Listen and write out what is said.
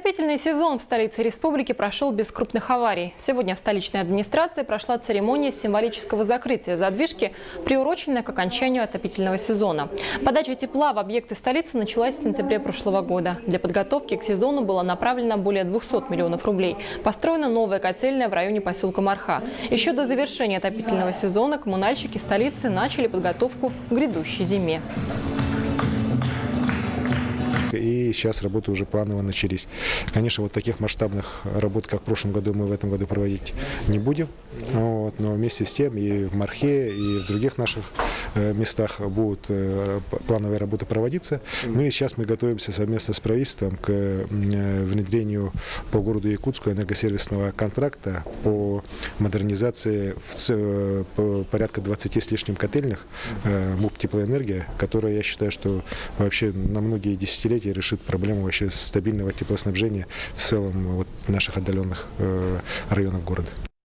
Отопительный сезон в столице республики прошел без крупных аварий. Сегодня в столичной администрации прошла церемония символического закрытия задвижки, приуроченная к окончанию отопительного сезона. Подача тепла в объекты столицы началась в сентябре прошлого года. Для подготовки к сезону было направлено более 200 миллионов рублей. Построена новая котельная в районе поселка Марха. Еще до завершения отопительного сезона коммунальщики столицы начали подготовку к грядущей зиме. И сейчас работы уже планово начались. Конечно, вот таких масштабных работ, как в прошлом году, мы в этом году проводить не будем. Но вместе с тем и в Мархе, и в других наших местах будут плановые работы проводиться. Ну и сейчас мы готовимся совместно с правительством к внедрению по городу Якутску энергосервисного контракта по модернизации порядка 20 с лишним котельных МУП «Теплоэнергия», которая, я считаю, что вообще на многие десятилетия решит проблему вообще стабильного теплоснабжения в целом наших отдаленных районов города.